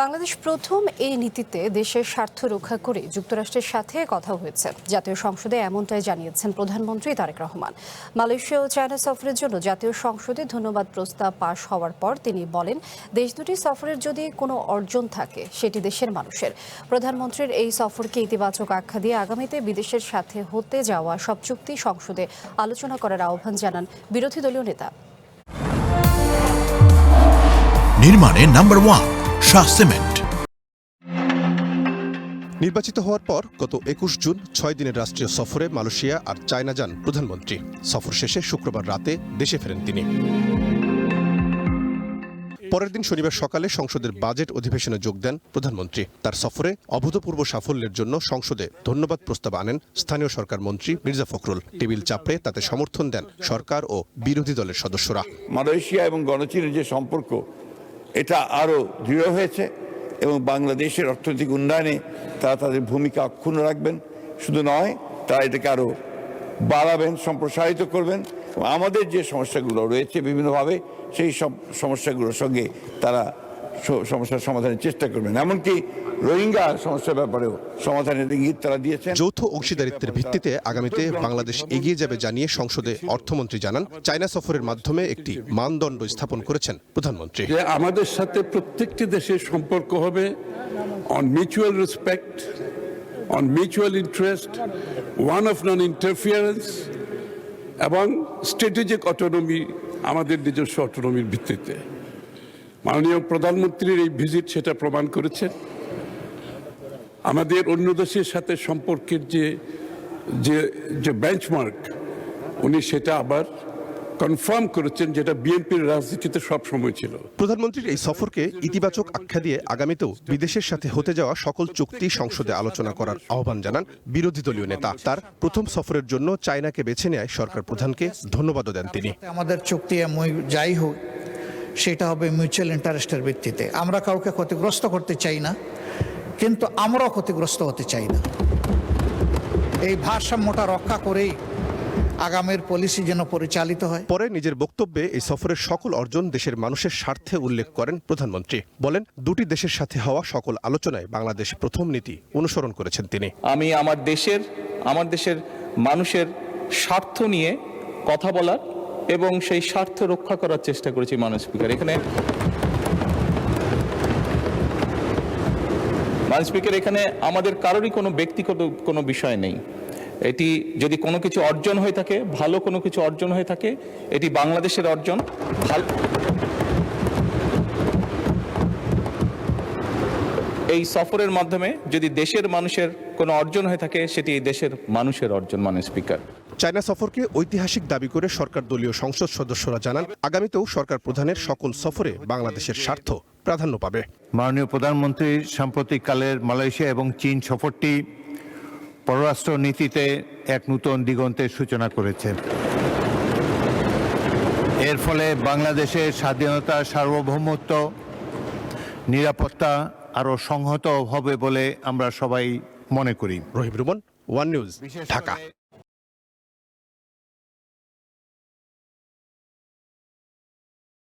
বাংলাদেশ প্রথম এই নীতিতে দেশের স্বার্থ রক্ষা করে যুক্তরাষ্ট্রের সাথে কথা হয়েছে। জাতীয় সংসদে এমনটাই জানিয়েছেন প্রধানমন্ত্রী তারেক রহমান। মালয়েশিয়া ও চায়না সফরের জন্য জাতীয় সংসদে ধন্যবাদ প্রস্তাব পাশ হওয়ার পর তিনি বলেন, দেশ দুটি সফরের যদি কোনো অর্জন থাকে সেটি দেশের মানুষের। প্রধানমন্ত্রীর এই সফরকে ইতিবাচক আখ্যা দিয়ে আগামীতে বিদেশের সাথে হতে যাওয়া সব চুক্তি সংসদে আলোচনা করার আহ্বান জানান বিরোধী দলীয় নেতা। নির্মাণে নাম্বার 1 শাহ সিমেন্ট। নির্বাচিত হওয়ার পর গত ২১ জুন ৬ দিনের রাষ্ট্রীয় সফরে মালয়েশিয়া আর চায়না যান প্রধানমন্ত্রী। সফর শেষে শুক্রবার রাতে দেশে ফেরেন তিনি। পরের দিন শনিবার সকালে সংসদের বাজেট অধিবেশনে যোগ দেন প্রধানমন্ত্রী। তার সফরে অভূতপূর্ব সাফল্যের জন্য সংসদে ধন্যবাদ প্রস্তাব আনেন স্থানীয় সরকার মন্ত্রী মির্জা ফখরুল। টেবিল চাপড়ে তাতে সমর্থন দেন সরকার ও বিরোধী দলের সদস্যরা। মালয়েশিয়া এবং গণচীনের যে সম্পর্ক, এটা আরও দৃঢ় হয়েছে এবং বাংলাদেশের অর্থনৈতিক উন্নয়নে তারা তাদের ভূমিকা অক্ষুণ্ণ রাখবেন। শুধু নয়, তারা এটাকে আরও বাড়াবেন, সম্প্রসারিত করবেন। আমাদের যে সমস্যাগুলো রয়েছে বিভিন্নভাবে, সেই সব সমস্যাগুলোর সঙ্গে তারা সমস্যার সমাধানের চেষ্টা করবেন। এমনকি রোহিঙ্গা সমস্যার ব্যাপারেও সমাধানের ইঙ্গিত তারা দিয়েছেন। যৌথ অংশীদারিত্বের ভিত্তিতে আগামীতে বাংলাদেশ এগিয়ে যাবে জানিয়ে সংসদে অর্থমন্ত্রী জানান, চায়না সফরের মাধ্যমে একটি মানদণ্ড স্থাপন করেছেন প্রধানমন্ত্রী। যে আমাদের সাথে প্রত্যেকটি দেশের সম্পর্ক হবে on mutual respect, on mutual interest, one of non interference এবং স্ট্র্যাটেজিক অটোনমি, আমাদের নিজস্ব অটোনমির ভিত্তিতে। মাননীয় প্রধানমন্ত্রীর এই ভিজিট সেটা প্রমাণ করেছেন। আমাদের অন্য দেশের সাথে সম্পর্কের যে বেঞ্চমার্ক, উনি সেটা আবার কনফার্ম করেছেন, যেটা বিএনপির রাজনীতিতে সবসময় ছিল। প্রধানমন্ত্রীর এই সফরকে ইতিবাচক আখ্যা দিয়ে আগামীতেও বিদেশের সাথে হতে যাওয়া সকল চুক্তি সংসদে আলোচনা করার আহ্বান জানান বিরোধী দলীয় নেতা। তার প্রথম সফরের জন্য চায়নাকে বেছে নেয় সরকার প্রধানকে ধন্যবাদও দেন তিনি। আমাদের চুক্তি যাই হোক, সেটা হবে মিউচুয়াল ইন্টারেস্টের ভিত্তিতে। আমরা কাউকে ক্ষতিগ্রস্ত করতে চাই না, কিন্তু আমরাও ক্ষতিগ্রস্ত হতে চাই না। এই ভারসাম্যটা রক্ষা করেই আগামীর পলিসি যেন পরিচালিত হয়। পরে নিজের বক্তব্যে এই সফরের সকল অর্জন দেশের মানুষের স্বার্থে উল্লেখ করেন প্রধানমন্ত্রী। বলেন, দুটি দেশের সাথে হওয়া সকল আলোচনায় বাংলাদেশ প্রথম নীতি অনুসরণ করেছেন তিনি। আমি আমার দেশের মানুষের স্বার্থ নিয়ে কথা বলার এবং সেই স্বার্থ রক্ষা করার চেষ্টা করেছি। মাননীয় স্পিকার, এখানে আমাদের কারোরই কোনো ব্যক্তিগত কোনো বিষয় নেই। এটি যদি কোনো কিছু অর্জন হয়ে থাকে, ভালো কোনো কিছু অর্জন হয়ে থাকে, এটি বাংলাদেশের অর্জন। এই সফরের মাধ্যমে যদি দেশের মানুষের কোনো অর্জন হয়ে থাকে, সেটি এই দেশের মানুষের অর্জন। মাননীয় স্পিকার, চায়না সফরকে ঐতিহাসিক দাবি করে সরকার দলীয় সংসদ সদস্যরা জানান, আগামীতেও সরকার প্রধানের সকল সফরে বাংলাদেশের স্বার্থ প্রাধান্য পাবে। মাননীয় প্রধানমন্ত্রীর সাম্প্রতিককালের মালয়েশিয়া এবং চীন সফরটি পররাষ্ট্র নীতিতে এক নতুন দিগন্তের সূচনা করেছে। এর ফলে বাংলাদেশের স্বাধীনতা, সার্বভৌমত্ব, নিরাপত্তা আরও সংহত হবে বলে আমরা সবাই মনে করি। রহিম রুমন, ওয়ান নিউজ, ঢাকা।